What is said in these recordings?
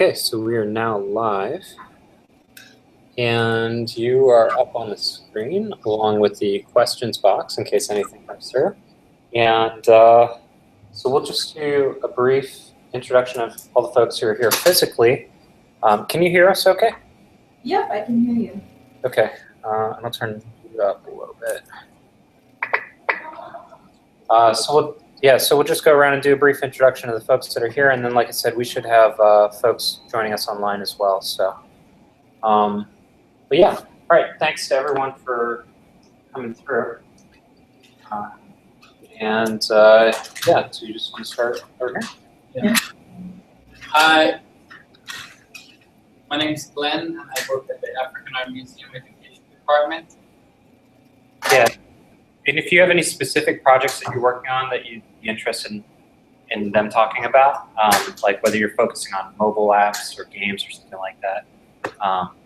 Okay, so we are now live, and you are up on the screen along with the questions box in case anything comes through. And so we'll just do a brief introduction of all the folks who are here physically. Can you hear us okay? Yep, I can hear you. Okay, and I'll turn you up a little bit. So we'll just go around and do a brief introduction of the folks that are here, and then, like I said, we should have folks joining us online as well. So, but yeah, all right. Thanks to everyone for coming through. Yeah, so you just want to start over here? Yeah. Hi, my name is Glenn, and I work at the African Art Museum Education Department. Yeah. And if you have any specific projects that you're working on that you'd be interested in them talking about, like whether you're focusing on mobile apps or games or something like that,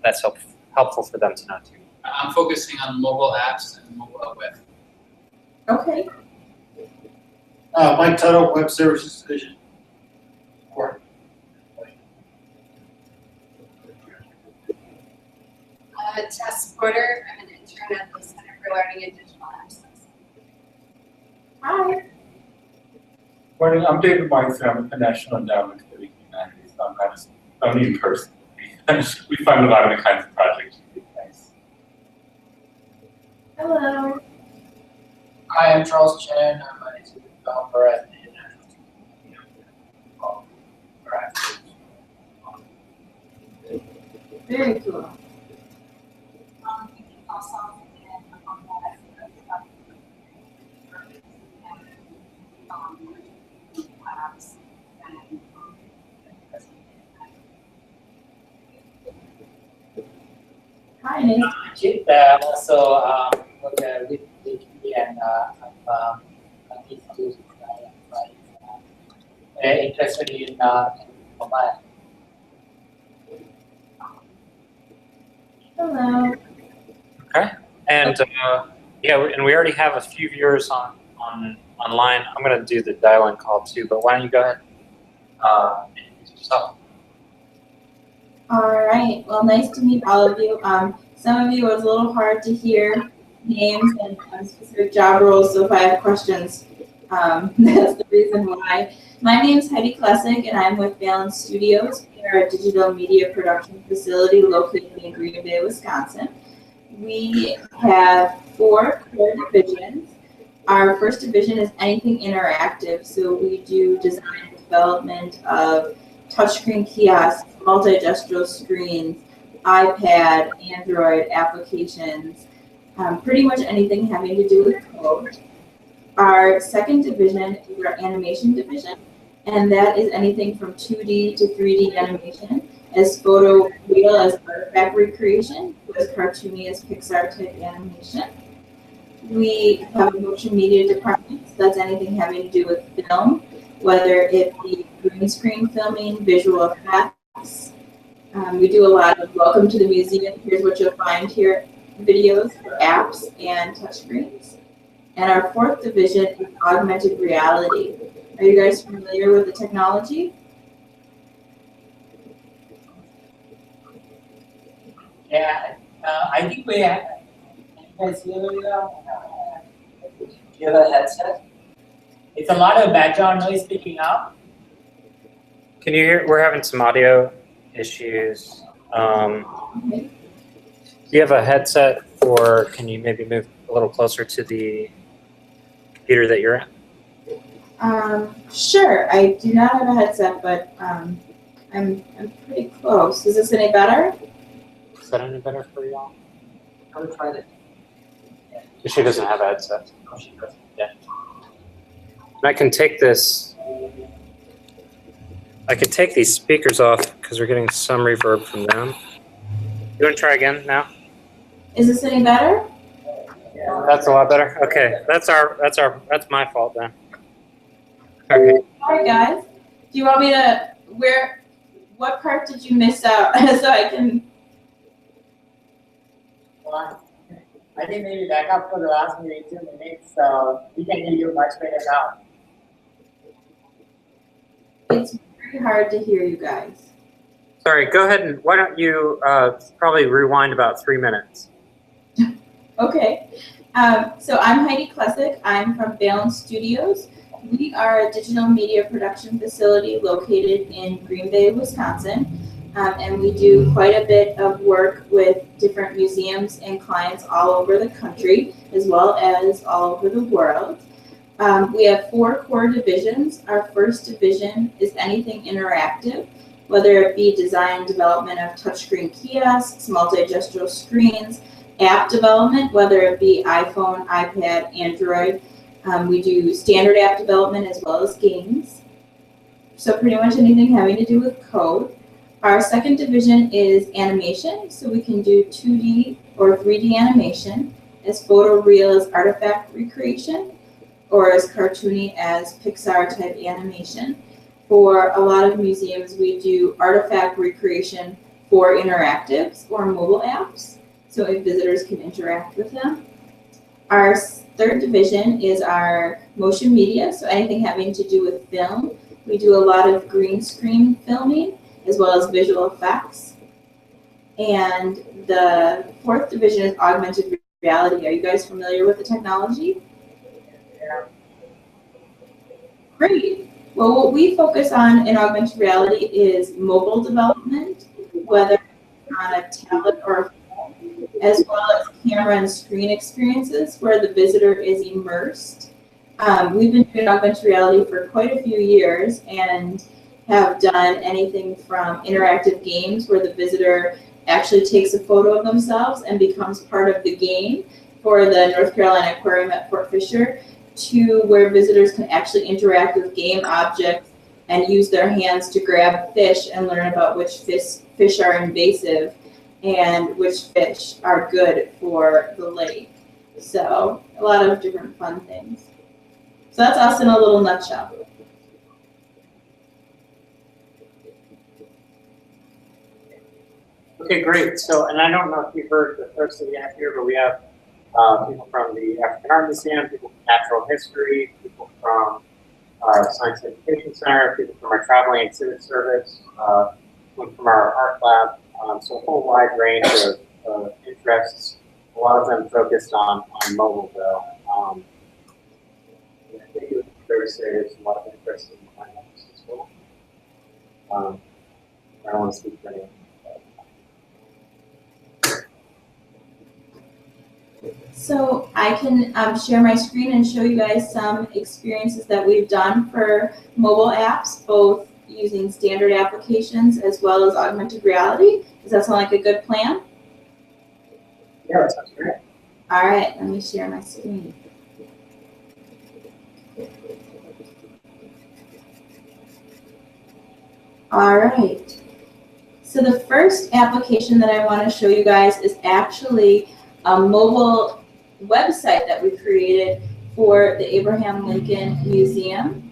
that's helpful for them to know too. I'm focusing on mobile apps and mobile web. Okay. Mike Tuttle, Web Services Division. Tess Porter, I'm an intern at the Center for Learning and Digital Access. Hi. Morning, I'm David Weinstein. I'm at the National Endowment for the Humanities. I'm in person. We fund a lot of the kinds of projects we do. Thanks. Hello. Hi, I'm Charles Chen. I'm a developer at the International Team. Very cool. Hi, nice to meet you. I'm also work with DP and I'm interested in mobile. Hello. Okay. And yeah, and we already have a few viewers online. I'm going to do the dial-in call too, but why don't you go ahead and introduce yourself? All right. Well, nice to meet all of you. Some of you, it was a little hard to hear names and specific job roles, so if I have questions, that's the reason why. My name is Heidi Klessig, and I'm with Balance Studios. We are a digital media production facility located in Green Bay, Wisconsin. We have 4 core divisions. Our first division is anything interactive, so we do design and development of touchscreen kiosks, multi-gestural screens, iPad, Android applications, pretty much anything having to do with code. Our second division is our animation division, and that is anything from 2D to 3D animation, as photoreal as artifact recreation, as cartoony as Pixar type animation. We have a motion media department, so that's anything having to do with film, whether it be green screen filming, visual effects. We do a lot of welcome to the museum, here's what you'll find here, videos for apps and touchscreens. And our fourth division is augmented reality. Are you guys familiar with the technology? Yeah, I think we have. You guys hear me now? Do you have a headset? It's a lot of background noise picking up. Can you hear? We're having some audio issues. Okay. Do you have a headset, or can you maybe move a little closer to the computer that you're at? Sure, I do not have a headset, but I'm pretty close. Is this any better? Is that any better for y'all? I will try that. She doesn't have a headset. No, she doesn't. Yeah. And I can take this. I could take these speakers off because we're getting some reverb from them. You want to try again now? Is this any better? That's a lot better. Okay, that's my fault then. Okay. All right, guys. Do you want me to what part did you miss out so I can? Well, I think maybe back up for the last maybe 2 minutes, so we can hear you much better now. It's very hard to hear you guys. Sorry, go ahead and why don't you probably rewind about 3 minutes. Okay. So I'm Heidi Klesick. I'm from Balance Studios. We are a digital media production facility located in Green Bay, Wisconsin. And we do quite a bit of work with different museums and clients all over the country, as well as all over the world. We have 4 core divisions. Our first division is anything interactive, whether it be design development of touchscreen kiosks, multi-gestural screens, app development, whether it be iPhone, iPad, Android. We do standard app development as well as games. So pretty much anything having to do with code. Our second division is animation, so we can do 2D or 3D animation, as photoreal as artifact recreation, or as cartoony as Pixar type animation. For a lot of museums, we do artifact recreation for interactives or mobile apps, so if visitors can interact with them. Our third division is our motion media, so anything having to do with film. We do a lot of green screen filming, as well as visual effects. And the fourth division is augmented reality. Are you guys familiar with the technology? Yeah. Great. Well, what we focus on in augmented reality is mobile development, whether on a tablet or a phone, as well as camera and screen experiences where the visitor is immersed. We've been doing augmented reality for quite a few years and have done anything from interactive games where the visitor actually takes a photo of themselves and becomes part of the game for the North Carolina Aquarium at Fort Fisher, to where visitors can actually interact with game objects and use their hands to grab fish and learn about which fish are invasive and which fish are good for the lake. So a lot of different fun things. So that's us in a little nutshell. Okay, great. So, and I don't know if you heard the folks that we have here, but we have people from the African Art Museum, people from Natural History, people from Science Education Center, people from our Traveling Exhibit Service, people from our art lab. So a whole wide range of interests. A lot of them focused on mobile, though. I think it was fair to say there's a lot of interest in finance as well. I don't want to speak for anyone. So I can share my screen and show you guys some experiences that we've done for mobile apps, both using standard applications as well as augmented reality. Does that sound like a good plan? Yeah, that sounds great. All right, let me share my screen. All right. So the first application that I want to show you guys is actually a mobile website that we created for the Abraham Lincoln Museum.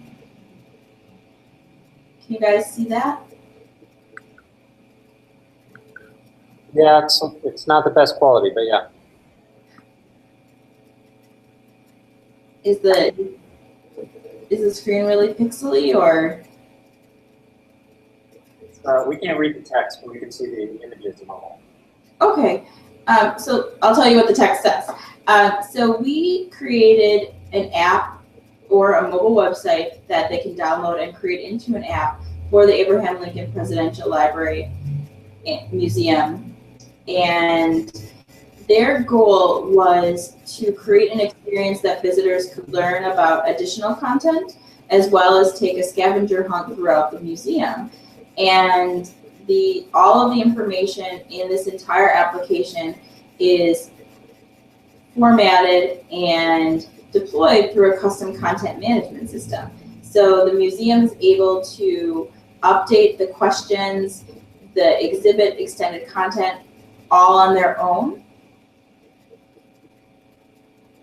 Can you guys see that? Yeah, it's not the best quality, but yeah. Is the screen really pixely, or? We can't read the text, but we can see the images and all. Okay, so I'll tell you what the text says. So we created an app or a mobile website that they can download and create into an app for the Abraham Lincoln Presidential Library and Museum. And their goal was to create an experience that visitors could learn about additional content, as well as take a scavenger hunt throughout the museum. And all of the information in this entire application is formatted and deployed through a custom content management system. So the museum is able to update the questions, the exhibit, extended content, all on their own.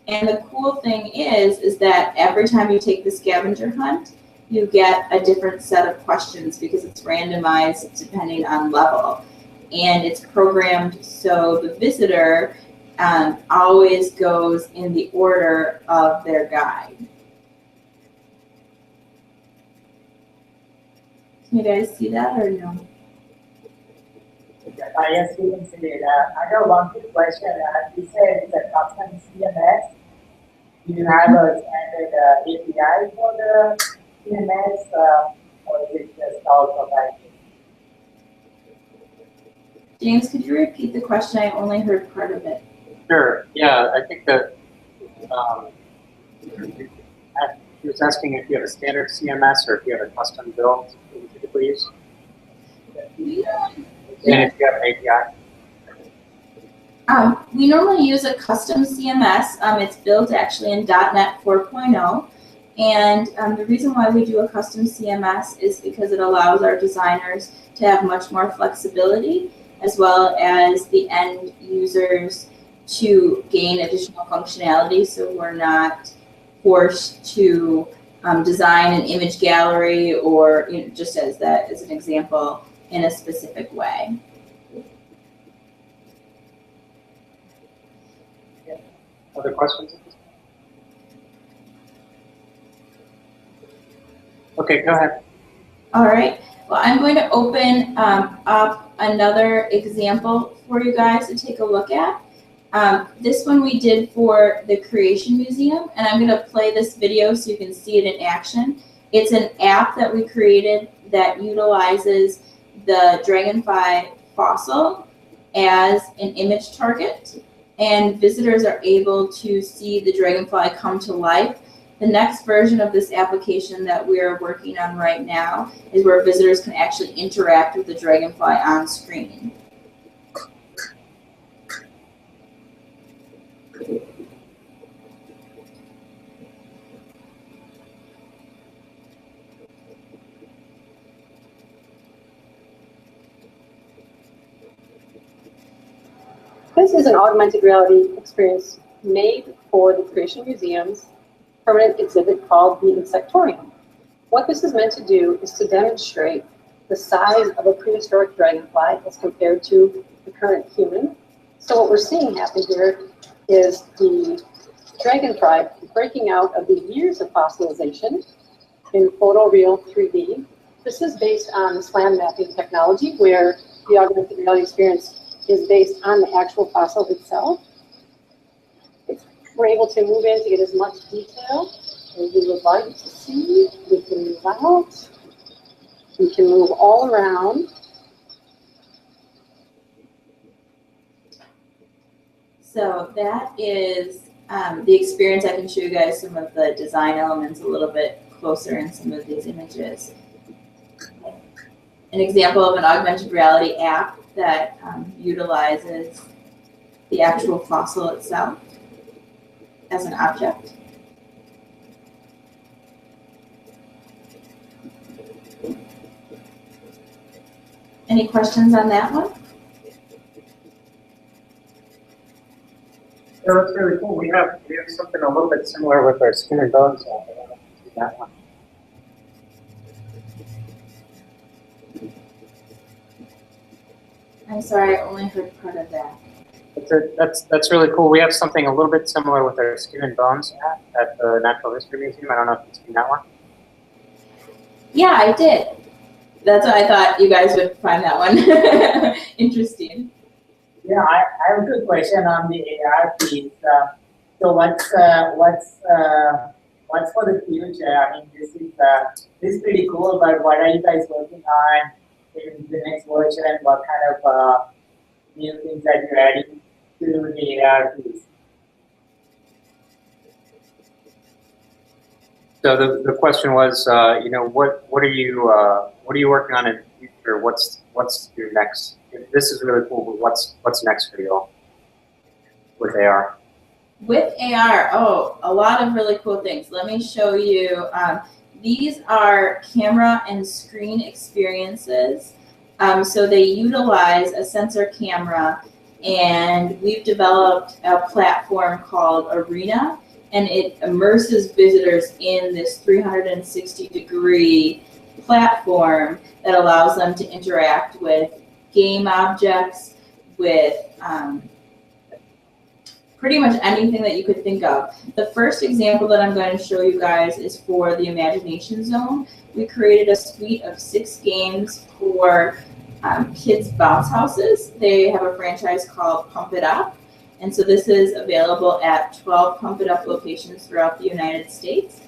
And the cool thing is that every time you take the scavenger hunt, you get a different set of questions because it's randomized depending on level. And it's programmed so the visitor always goes in the order of their guide. Can you guys see that or no? Yes, you can see it. I have one quick question. You said it's a custom CMS. Do you have a standard API for the CMS, or is it just also like? James, could you repeat the question? I only heard part of it. Sure. Yeah, I think that he was asking if you have a standard CMS or if you have a custom build that you typically use, and if you have an API. We normally use a custom CMS. It's built actually in .NET 4.0. And the reason why we do a custom CMS is because it allows our designers to have much more flexibility, as well as the end users to gain additional functionality. So we're not forced to design an image gallery or, you know, just as an example, in a specific way. Other questions? Okay, go ahead. All right. Well, I'm going to open up another example for you guys to take a look at. This one we did for the Creation Museum, and I'm going to play this video so you can see it in action. It's an app that we created that utilizes the Dragonfly fossil as an image target, and visitors are able to see the dragonfly come to life. The next version of this application that we're working on right now is where visitors can actually interact with the dragonfly on screen. This is an augmented reality experience made for the Creation Museum's permanent exhibit called the Insectorium. What this is meant to do is to demonstrate the size of a prehistoric dragonfly as compared to the current human. So what we're seeing happen here is the dragonfly breaking out of the years of fossilization in photoreal 3D. This is based on the SLAM mapping technology, where the augmented reality experience is based on the actual fossil itself. We're able to move in to get as much detail as we would like to see. We can move out. We can move all around. So that is the experience. I can show you guys some of the design elements a little bit closer in some of these images. An example of an augmented reality app that utilizes the actual fossil itself as an object. Any questions on that one? Yeah, that's really cool. We have something a little bit similar with our Skin and Bones app. I don't know if you see that one. I'm sorry, I only heard part of that. That's really cool. We have something a little bit similar with our Skin and Bones app at the Natural History Museum. I don't know if you've seen that one. Yeah, I did. That's why I thought you guys would find that one interesting. Yeah, I have a good question on the AR piece. So what's for the future? I mean, this is pretty cool, but what are you guys working on in the next version, and what kind of new things that you're adding to the AR piece? So the question was, you know, what are you working on in the future? What's your next? This is really cool, but what's next for you all with AR? With AR, oh, a lot of really cool things. Let me show you. These are camera and screen experiences. So they utilize a sensor camera, and we've developed a platform called Arena, and it immerses visitors in this 360-degree platform that allows them to interact with game objects, with pretty much anything that you could think of. The first example that I'm going to show you guys is for the Imagination Zone. We created a suite of 6 games for kids bounce houses. They have a franchise called Pump It Up. And so this is available at 12 Pump It Up locations throughout the United States.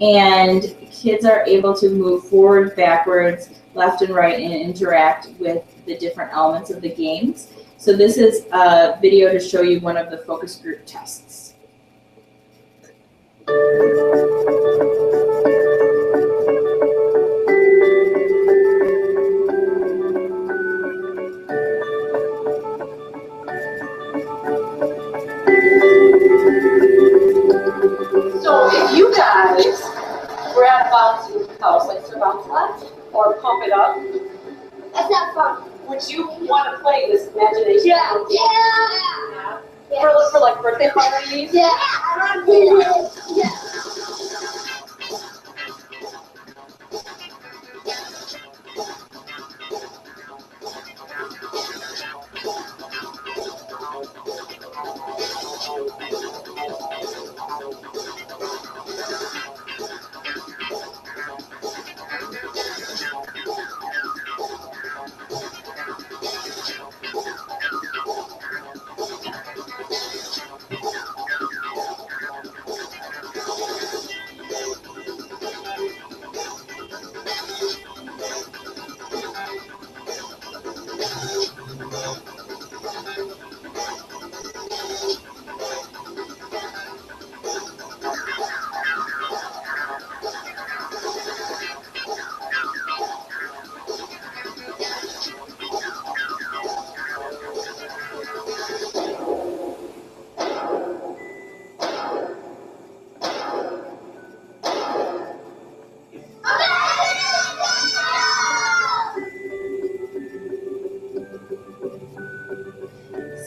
And kids are able to move forward, backwards, left and right, and interact with the different elements of the games. So this is a video to show you one of the focus group tests. So if you guys were at a bouncy house, like Sir Bounce Left or Pump It Up, That's not fun. would you want to play this imagination? Yeah. For like birthday parties? Yeah. Yeah.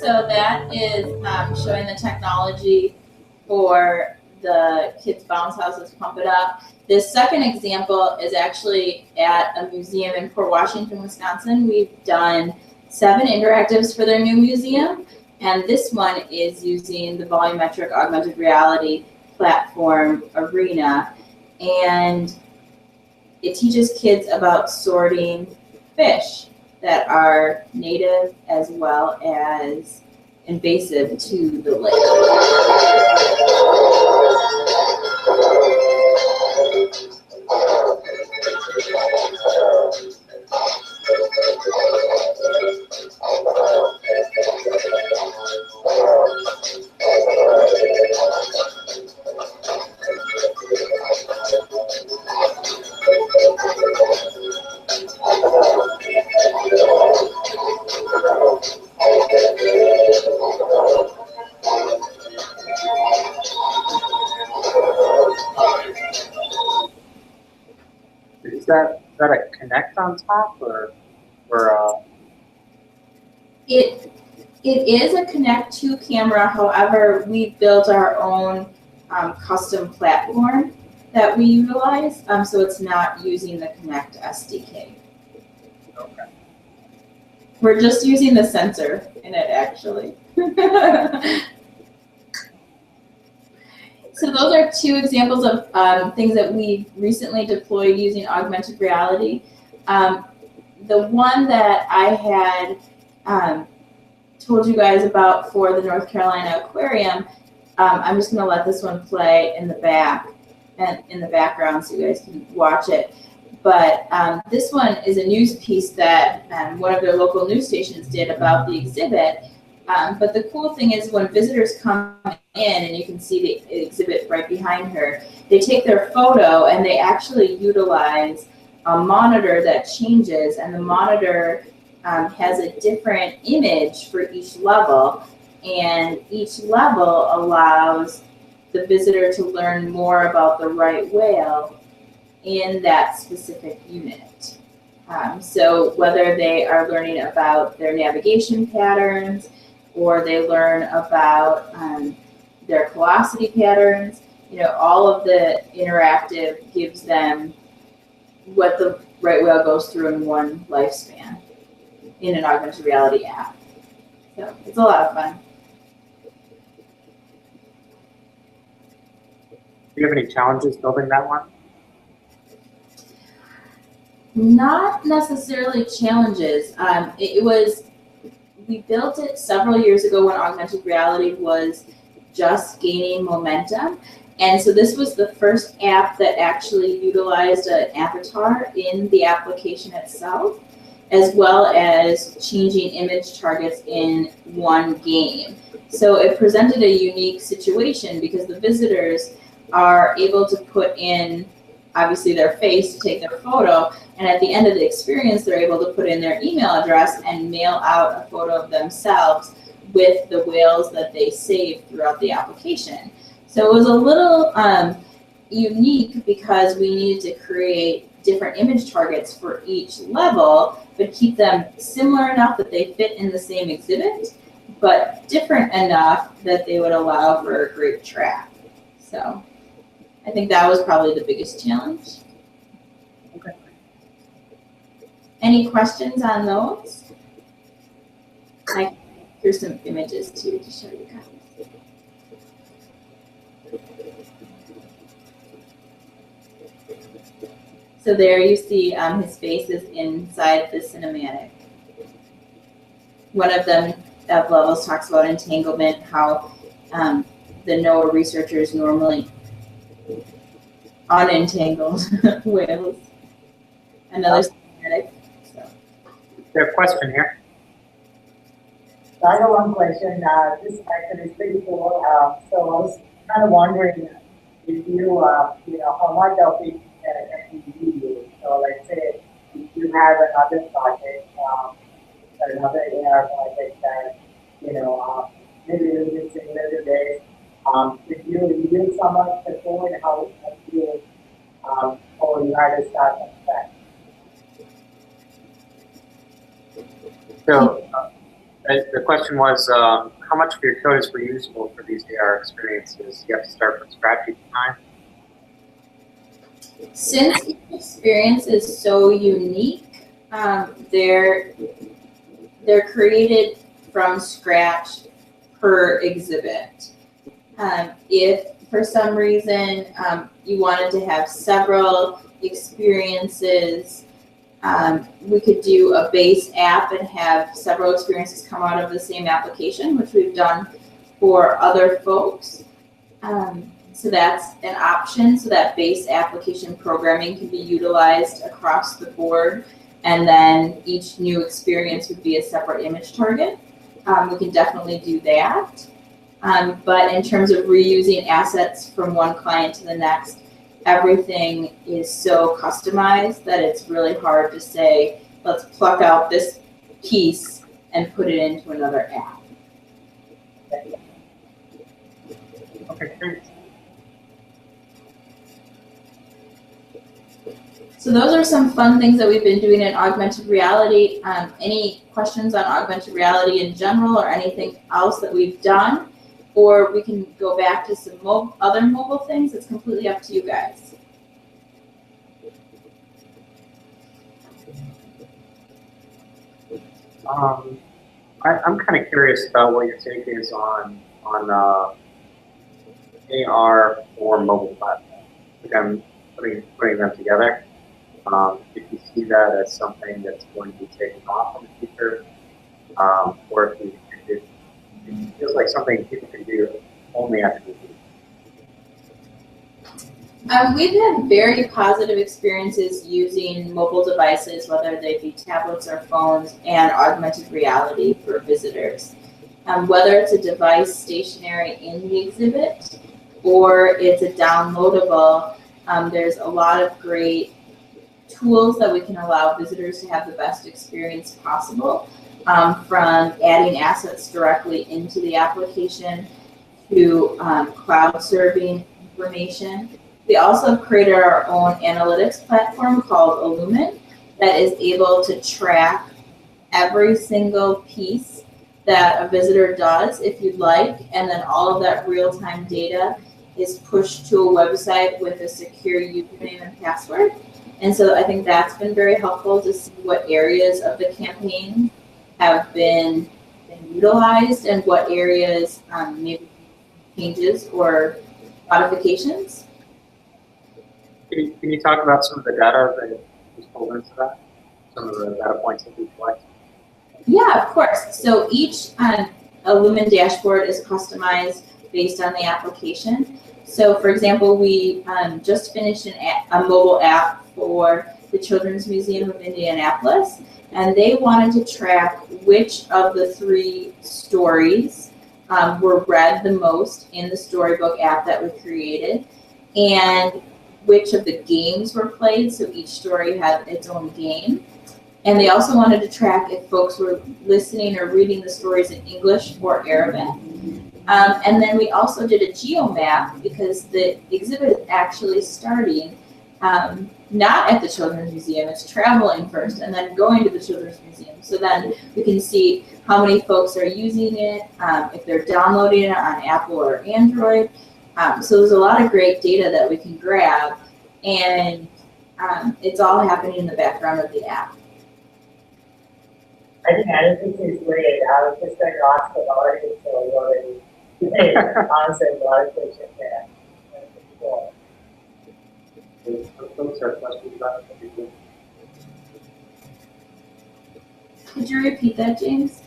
So that is showing the technology for the kids bounce houses Pump It Up. This second example is actually at a museum in Port Washington, Wisconsin. We've done 7 interactives for their new museum, and this one is using the volumetric augmented reality platform Arena, and it teaches kids about sorting fish that are native as well as invasive to the lake. Is that a Connect on top or It is a Connect 2 camera, however, we built our own custom platform that we utilize, so it's not using the Connect SDK. okay? We're just using the sensor in it, actually. So those are 2 examples of things that we recently deployed using augmented reality. The one that I had told you guys about for the North Carolina Aquarium, I'm just gonna let this one play in the back and in the background so you guys can watch it. But this one is a news piece that one of their local news stations did about the exhibit. But the cool thing is when visitors come in, and you can see the exhibit right behind her, they take their photo and they actually utilize a monitor that changes, and the monitor has a different image for each level, and each level allows the visitor to learn more about the right whale in that specific unit. So whether they are learning about their navigation patterns, or they learn about their velocity patterns, you know, all of the interactive gives them what the right whale goes through in one lifespan in an augmented reality app. So it's a lot of fun. Do you have any challenges building that one? Not necessarily challenges. We built it several years ago when augmented reality was just gaining momentum. And so this was the first app that actually utilized an avatar in the application itself, as well as changing image targets in one game. So it presented a unique situation because the visitors are able to put in obviously their face to take their photo, and at the end of the experience they're able to put in their email address and mail out a photo of themselves with the whales that they saved throughout the application. So it was a little unique because we needed to create different image targets for each level, but keep them similar enough that they fit in the same exhibit, but different enough that they would allow for a great track. So I think that was probably the biggest challenge. Okay. Any questions on those? Here's some images too to show you guys. So there you see his face is inside the cinematic. One of them levels talks about entanglement, how the NOAA researchers normally unentangled whales. Another cinematic. So. There's a question here. So I got one question. This actually is pretty cool. So I was kind of wondering if you, how much of it can you use. So let's say if you have another project, another AR project that, maybe a little bit similar to this, if you use some of the code, how you, or you had to start from scratch. So the question was, how much of your code is reusable for these AR experiences? You have to start from scratch each time? Since each experience is so unique, they're created from scratch per exhibit. If for some reason you wanted to have several experiences, we could do a base app and have several experiences come out of the same application, which we've done for other folks. So that's an option, so that base application programming can be utilized across the board, and then each new experience would be a separate image target. We can definitely do that. But in terms of reusing assets from one client to the next, everything is so customized that it's really hard to say, let's pluck out this piece and put it into another app. Okay, great. So those are some fun things that we've been doing in augmented reality. Any questions on augmented reality in general or anything else that we've done? Or we can go back to some other mobile things. It's completely up to you guys. I'm kind of curious about what your take is on AR or mobile platforms. I'm putting them together. If you see that as something that's going to be taken off in the future, or if it feels like something people can do only after the future. We've had very positive experiences using mobile devices, whether they be tablets or phones, and augmented reality for visitors. Whether it's a device stationary in the exhibit or it's a downloadable, there's a lot of great tools that we can allow visitors to have the best experience possible, from adding assets directly into the application to cloud serving information. We also created our own analytics platform called Illumin that is able to track every single piece that a visitor does if you'd like, and then all of that real-time data is pushed to a website with a secure username and password. And so I think that's been very helpful to see what areas of the campaign have been utilized and what areas maybe changes or modifications. Can you talk about some of the data just hold into that? Some of the data points that we collect? Yeah, of course. So each Lumen dashboard is customized based on the application. So for example, we just finished a mobile app for the Children's Museum of Indianapolis, and they wanted to track which of the 3 stories were read the most in the Storybook app that we created, and which of the games were played. So each story had its own game. And they also wanted to track if folks were listening or reading the stories in English or Arabic. And then we also did a geo map because the exhibit is actually starting not at the Children's Museum, it's traveling first and then going to the Children's Museum. So then we can see how many folks are using it, if they're downloading it on Apple or Android. So there's a lot of great data that we can grab, and it's all happening in the background of the app. I think analytics is great. I was just going to ask about it, so you already answered a lot of questions there. So, Folks have questions about it? Could you repeat that, James?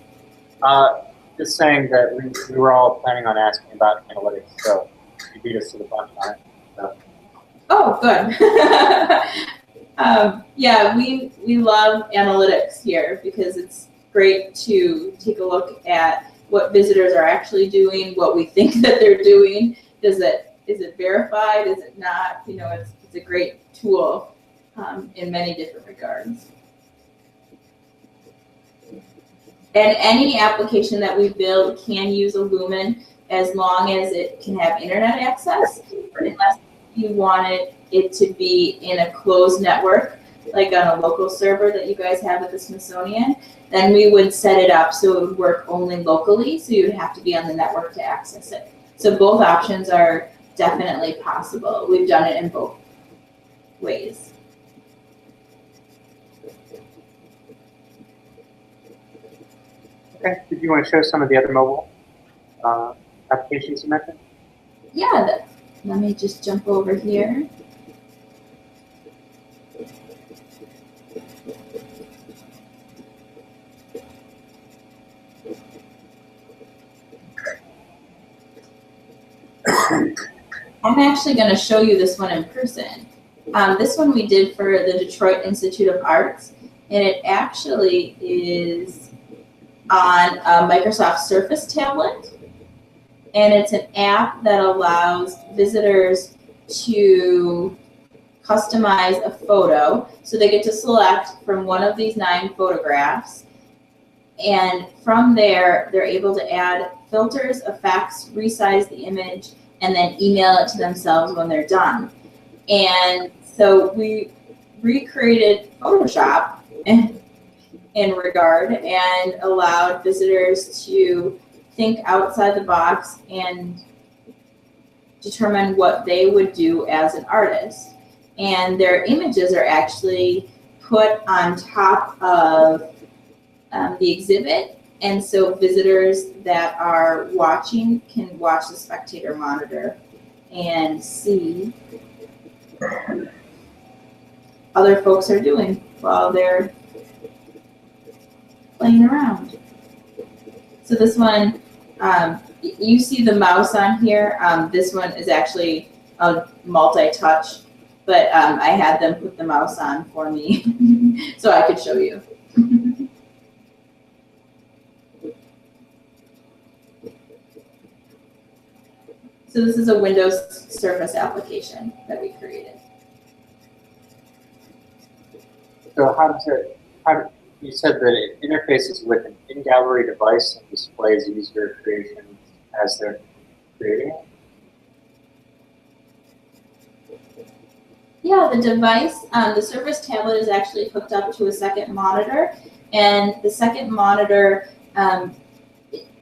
Just saying that we were all planning on asking about analytics, so you beat us to the punch on it. So. Oh, good. Yeah, we love analytics here because it's great to take a look at what visitors are actually doing, what we think that they're doing. Is it verified? Is it not? You know, it's a great tool in many different regards. And any application that we build can use a Lumen as long as it can have internet access, unless you wanted it to be in a closed network, like on a local server that you guys have at the Smithsonian, then we would set it up so it would work only locally, so you would have to be on the network to access it. So both options are definitely possible. We've done it in both ways. Okay, did you want to show some of the other mobile applications you mentioned? Yeah, let me just jump over here. I'm actually going to show you this one in person. This one we did for the Detroit Institute of Arts, and it actually is on a Microsoft Surface tablet, and it's an app that allows visitors to customize a photo. So they get to select from one of these 9 photographs, and from there they're able to add filters, effects, resize the image, and then email it to themselves when they're done. And so we recreated Photoshop in regard and allowed visitors to think outside the box and determine what they would do as an artist. And their images are actually put on top of the exhibit. And so visitors that are watching can watch the spectator monitor and see what other folks are doing while they're playing around. So this one, you see the mouse on here. This one is actually a multi-touch, but I had them put the mouse on for me so I could show you. So this is a Windows Surface application that we created. So you said that it interfaces with an in-gallery device and displays user creations as they're creating it? Yeah, the device, the Surface tablet is actually hooked up to a second monitor, and the second monitor,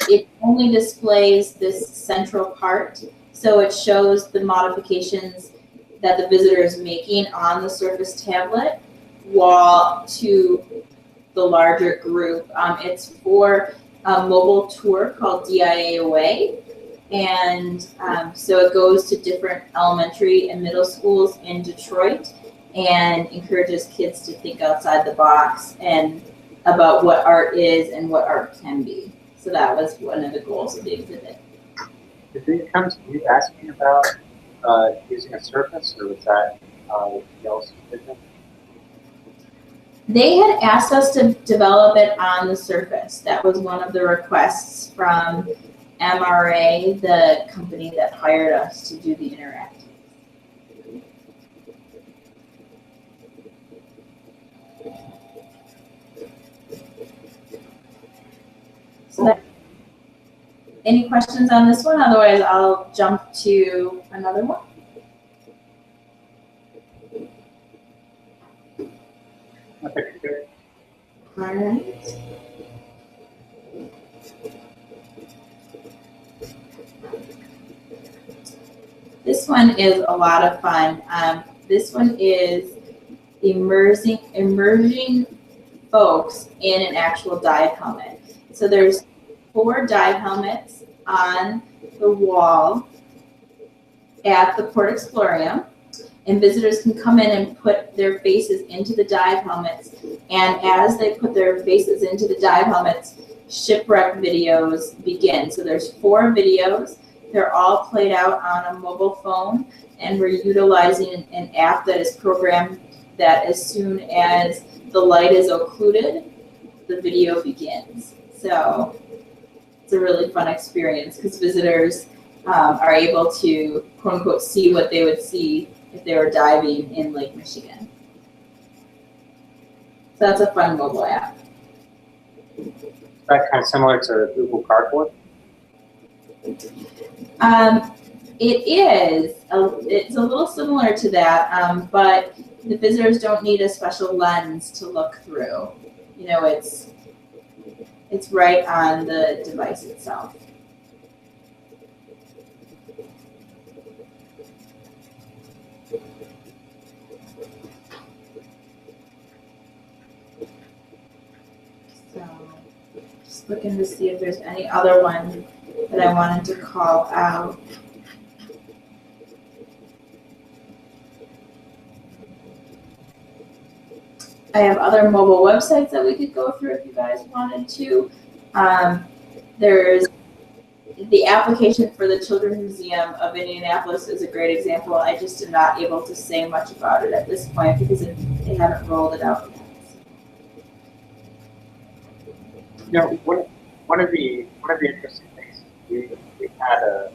it only displays this central part, so it shows the modifications that the visitor is making on the Surface tablet, while to the larger group. It's for a mobile tour called DIA Away, and so it goes to different elementary and middle schools in Detroit, and encourages kids to think outside the box and about what art is and what art can be. So that was one of the goals of the exhibit. Did they come to you asking about using a surface, or was that y'all's vision? They had asked us to develop it on the Surface. That was one of the requests from MRA, the company that hired us to do the interactive. So that, any questions on this one? Otherwise, I'll jump to another one. All right. This one is a lot of fun. This one is immersing folks in an actual dive helmet. So there's 4 dive helmets on the wall at the Port Explorium, and visitors can come in and put their faces into the dive helmets, and as they put their faces into the dive helmets, shipwreck videos begin. So there's 4 videos. They're all played out on a mobile phone, and we're utilizing an app that is programmed that as soon as the light is occluded, the video begins. So it's a really fun experience because visitors are able to, quote unquote, see what they would see if they were diving in Lake Michigan. So that's a fun mobile app. Is that kind of similar to Google Cardboard? It is. It's a little similar to that, but the visitors don't need a special lens to look through. You know, it's right on the device itself. So, just looking to see if there's any other one that I wanted to call out. I have other mobile websites that we could go through if you guys wanted to. There's the application for the Children's Museum of Indianapolis is a great example. I just am not able to say much about it at this point because they haven't rolled it out yet. You know, one of the interesting things we had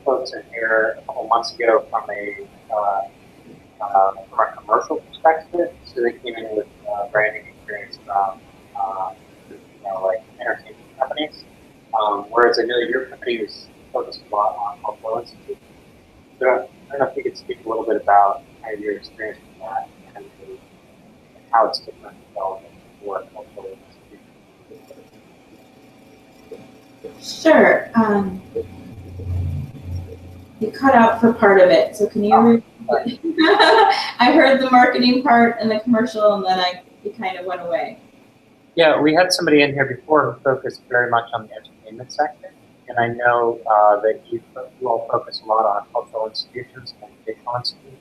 folks in here a couple months ago from a commercial perspective. So they came in with branding experience from like entertainment companies. Whereas I know your company is focused a lot on cultural institutions. So I don't know if you could speak a little bit about kind of your experience with that and how it's different from for cultural institutions. Sure. You cut out for part of it, so can you repeat? I heard the marketing part and the commercial, and then it kind of went away. Yeah, we had somebody in here before who focused very much on the entertainment sector, and I know that you all focus a lot on cultural institutions and educational institutions.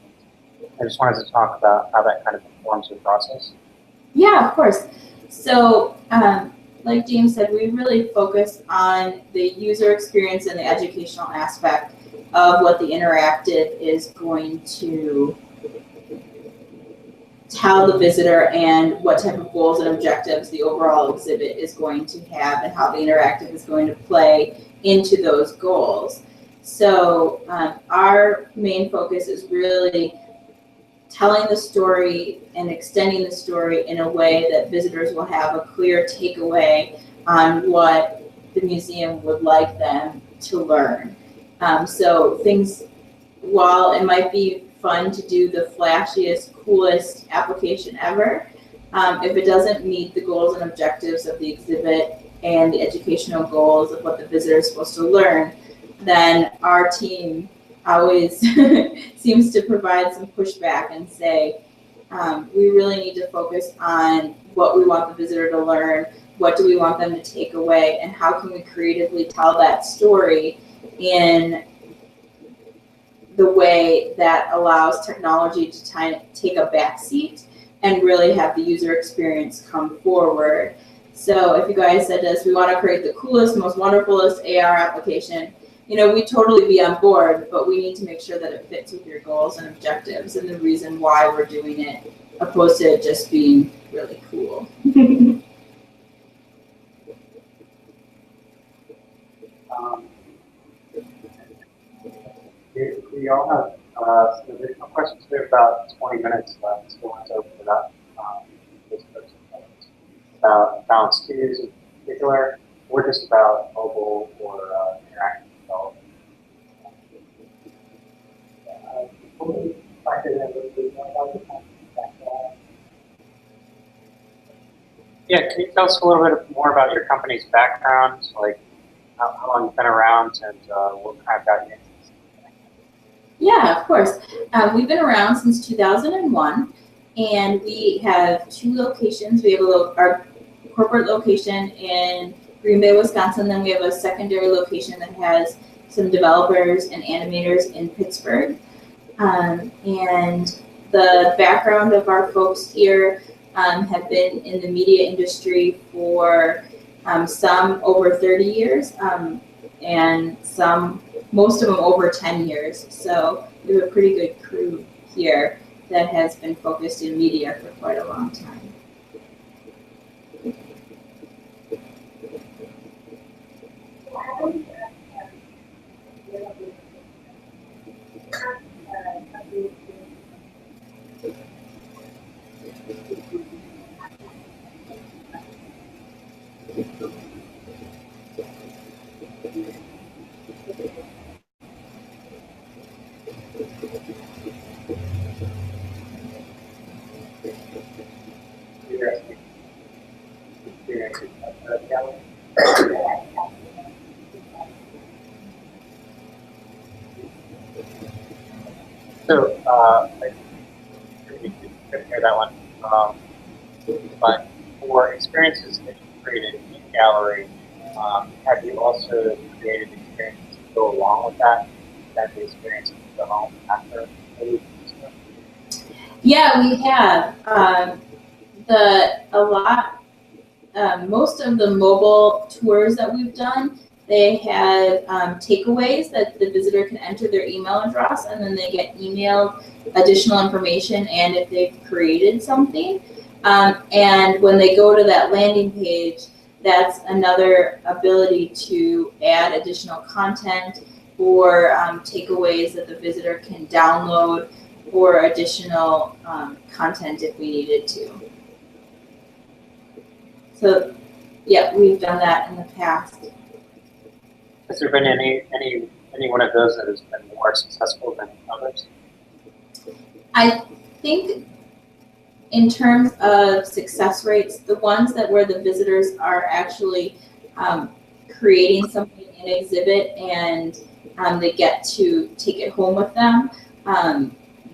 I just wanted to talk about how that kind of informs your process. Yeah, of course. So, like James said, we really focus on the user experience and the educational aspect of what the interactive is going to tell the visitor and what type of goals and objectives the overall exhibit is going to have and how the interactive is going to play into those goals. So our main focus is really telling the story and extending the story in a way that visitors will have a clear takeaway on what the museum would like them to learn. So things, while it might be fun to do the flashiest, coolest application ever, if it doesn't meet the goals and objectives of the exhibit and the educational goals of what the visitor is supposed to learn, then our team always seems to provide some pushback and say, we really need to focus on what we want the visitor to learn, what do we want them to take away, and how can we creatively tell that story in the way that allows technology to take a back seat and really have the user experience come forward. So if you guys said to us, we want to create the coolest, most wonderfulest AR application, you know, we'd totally be on board, but we need to make sure that it fits with your goals and objectives and the reason why we're doing it, opposed to it just being really cool. We all have some additional questions. We have about 20 minutes left, so let's open it up. This person about balanced queues in particular, or just about mobile or interactive development. Yeah, can you tell us a little bit more about your company's background, like how long you've been around and what kind of got you into this? Yeah, of course. We've been around since 2001, and we have 2 locations. We have our corporate location in Green Bay, Wisconsin. Then we have a secondary location that has some developers and animators in Pittsburgh. And the background of our folks here have been in the media industry for some over 30 years, and most of them over 10 years. So we have a pretty good crew here that has been focused in media for quite a long time. So, I couldn't hear that one. But for experiences that you created in Gallery, have you also created experiences to go along with that? That the experience to go home after? Yeah, we have. Most of the mobile tours that we've done, they have takeaways that the visitor can enter their email address, and then they get emailed additional information and if they've created something. And when they go to that landing page, that's another ability to add additional content or takeaways that the visitor can download or additional content if we needed to. So, yeah, we've done that in the past. Has there been any one of those that has been more successful than others? I think in terms of success rates, the ones where the visitors are actually creating something in exhibit and they get to take it home with them,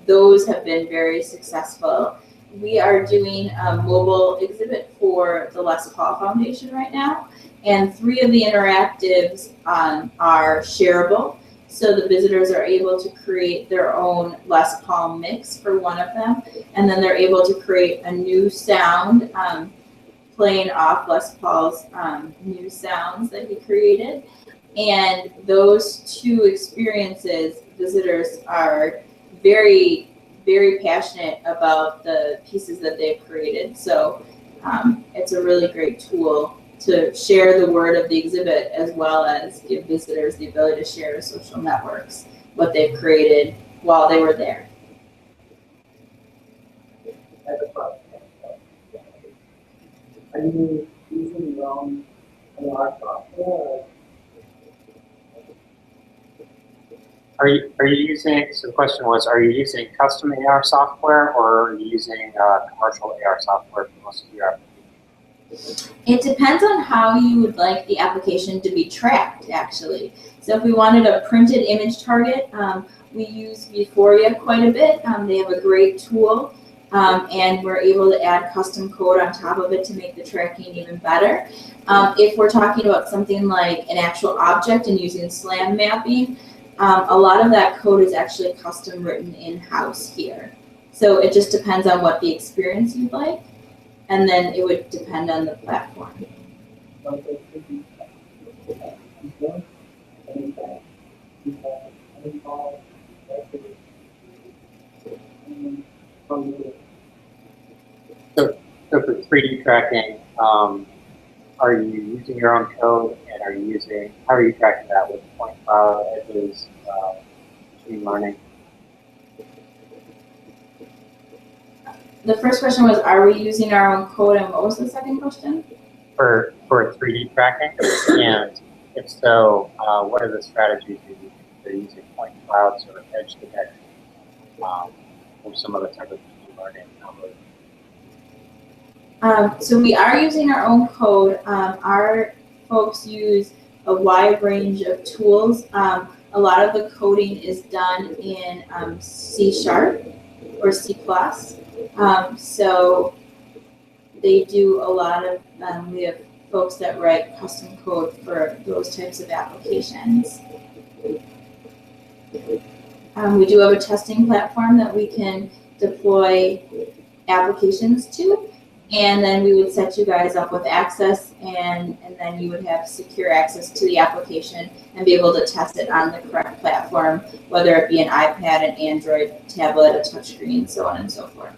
those have been very successful. We are doing a mobile exhibit for the Les Paul Foundation right now, and 3 of the interactives are shareable. So the visitors are able to create their own Les Paul mix for one of them, and then they're able to create a new sound playing off Les Paul's new sounds that he created. And those 2 experiences, visitors are very, very passionate about the pieces that they've created. So it's a really great tool to share the word of the exhibit, as well as give visitors the ability to share to social networks what they've created while they were there. Are you using your own AR software? Are you using, so the question was, are you using custom AR software or are you using commercial AR software for most of your applications? It depends on how you would like the application to be tracked, actually. So if we wanted a printed image target, we use Vuforia quite a bit. They have a great tool, and we're able to add custom code on top of it to make the tracking even better. If we're talking about something like an actual object and using SLAM mapping, a lot of that code is actually custom written in-house here. So it just depends on what the experience you'd like, and then it would depend on the platform. So for 3D tracking, are you using your own code, and how are you tracking that with point cloud, edges, machine learning? The first question was, are we using our own code, and what was the second question? For 3D tracking, and if so, what are the strategies you're using? They're using point clouds or edge detection, or some other type of machine learning algorithm. So we are using our own code. Our folks use a wide range of tools. A lot of the coding is done in C# or C++. So they do a lot of, we have folks that write custom code for those types of applications. We do have a testing platform that we can deploy applications to. And then we would set you guys up with access, and then you would have secure access to the application and be able to test it on the correct platform, whether it be an iPad, an Android tablet, a touchscreen, so on and so forth.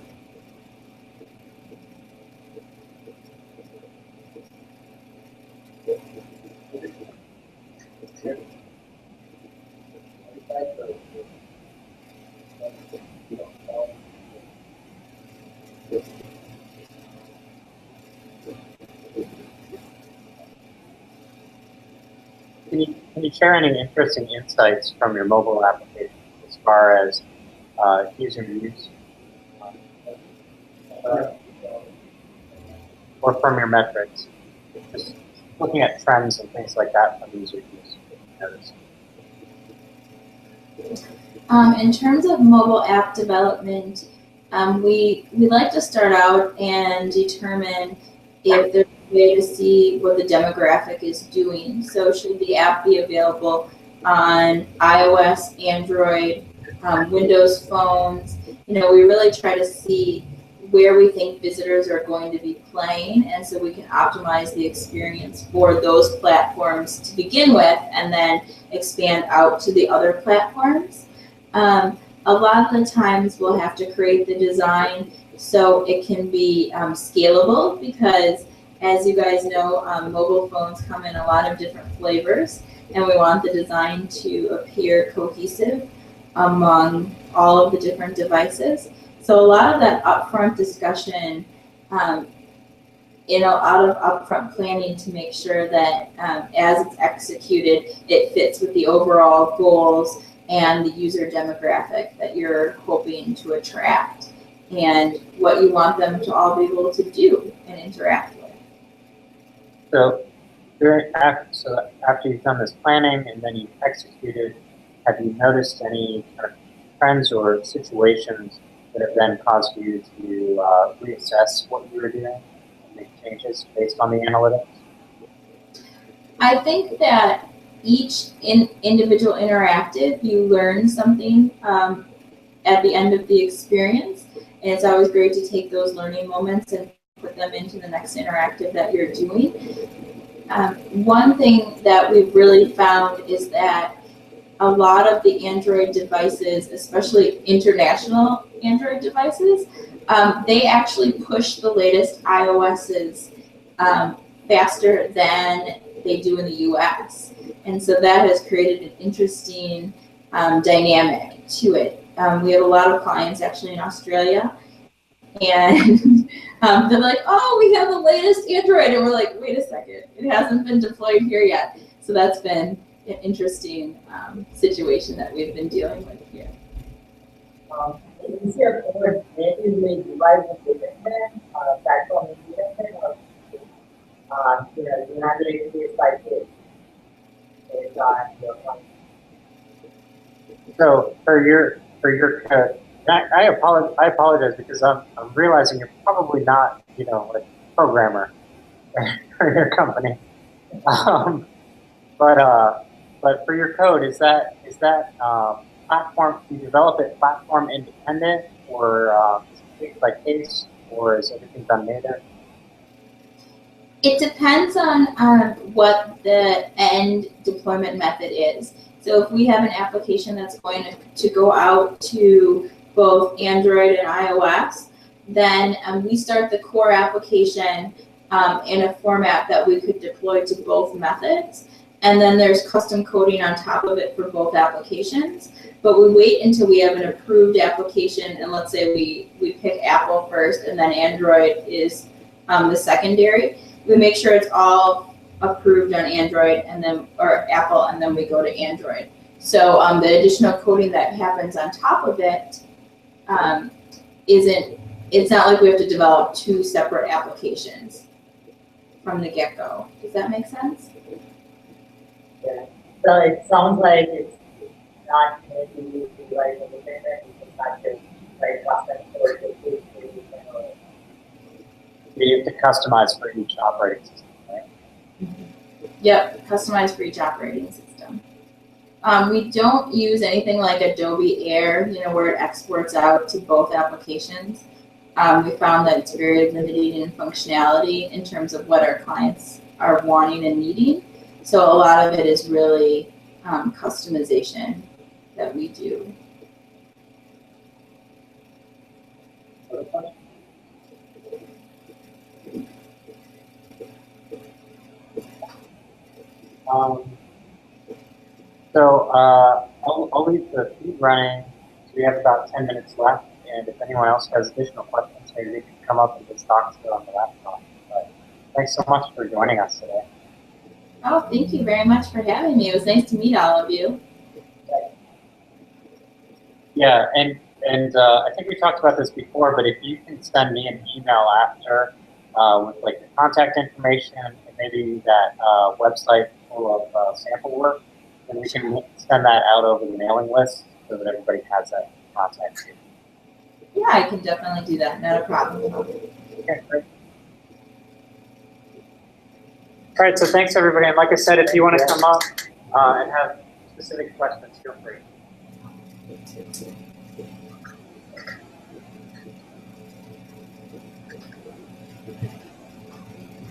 Can you share any interesting insights from your mobile application as far as user use, or from your metrics? Just looking at trends and things like that from user use. In terms of mobile app development, we like to start out and determine if there's a way to see what the demographic is doing. So should the app be available on iOS, Android, Windows phones? You know, we really try to see where we think visitors are going to be playing, and so we can optimize the experience for those platforms to begin with, and then expand out to the other platforms. A lot of the times we'll have to create the design so it can be scalable, because as you guys know, mobile phones come in a lot of different flavors, and we want the design to appear cohesive among all of the different devices. So a lot of that upfront discussion, out of upfront planning to make sure that as it's executed, it fits with the overall goals and the user demographic that you're hoping to attract, and what you want them to all be able to do and interact with. So after you've done this planning and then you've executed, have you noticed any kind of trends or situations that have then caused you to reassess what you were doing and make changes based on the analytics? I think that each individual interactive, you learn something at the end of the experience, and it's always great to take those learning moments and put them into the next interactive that you're doing. One thing that we've really found is that a lot of the Android devices, especially international Android devices, they actually push the latest iOS's faster than they do in the US. And so that has created an interesting dynamic to it. We have a lot of clients actually in Australia, and they're like, oh, we have the latest Android. And we're like, wait a second, it hasn't been deployed here yet. So that's been an interesting situation that we've been dealing with here. Is your code natively device independent or platform independent, or you handle it case by case based on your client? So for your code, I apologize because I'm realizing you're probably not, like a programmer for your company. But but for your code, is that platform? Do you develop it platform independent, or case by case, or is everything done native? It depends on what the end deployment method is. So if we have an application that's going to go out to both Android and iOS, then we start the core application in a format that we could deploy to both methods. And then there's custom coding on top of it for both applications. But we wait until we have an approved application, and let's say we pick Apple first and then Android is the secondary. We make sure it's all approved on Android and then, or Apple, and then we go to Android. So the additional coding that happens on top of it it's not like we have to develop two separate applications from the get-go. Does that make sense? Yeah. So it sounds like it's not maybe like a dependent, it's not just like custom code to choose where you can go. You have to customize for each operating system, right? Yep, customized for each operating system. We don't use anything like Adobe Air, where it exports out to both applications. We found that it's very limited in functionality in terms of what our clients are wanting and needing. So a lot of it is really customization that we do. I'll leave the feed running. We have about 10 minutes left, and if anyone else has additional questions, maybe they can come up and just talk to it on the laptop. But thanks so much for joining us today. Oh, thank you very much for having me. It was nice to meet all of you. Yeah, and I think we talked about this before, but if you can send me an email after with like the contact information and maybe that website full of sample work, then we can send that out over the mailing list so that everybody has that contact. Yeah, I can definitely do that. Not a problem. Okay, great. All right, so thanks everybody. And like I said, if you want to come up and have specific questions, feel free.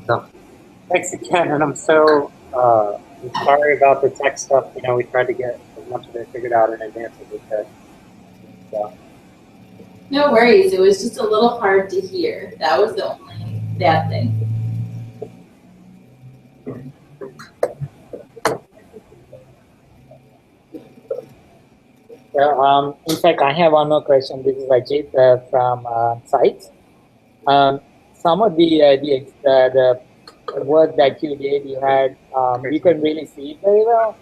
So, thanks again, and I'm so sorry about the tech stuff. We tried to get as much of it figured out in advance as we could. So. No worries. It was just a little hard to hear. That was the only bad thing. So, in fact, I have one more question. This is Ajit from Sites. Some of the work that you did, you could really see it very well.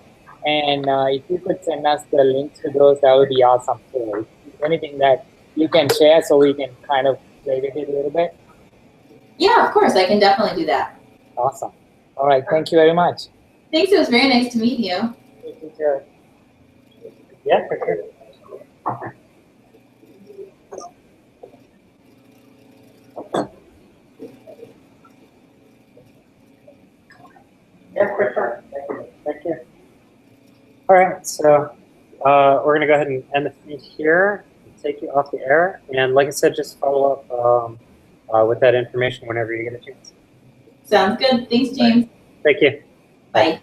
And if you could send us the links to those, that would be awesome too. Anything that you can share so we can kind of play with it a little bit? Yeah, of course. I can definitely do that. Awesome. All right. Thank you very much. Thanks. It was very nice to meet you. Thank you, sir. Yeah, for sure. Yeah, for sure. Thank you. All right, so we're going to go ahead and end the feed here, take you off the air, and like I said, just follow up with that information whenever you get a chance. Sounds good. Thanks, James. Thank you. Bye.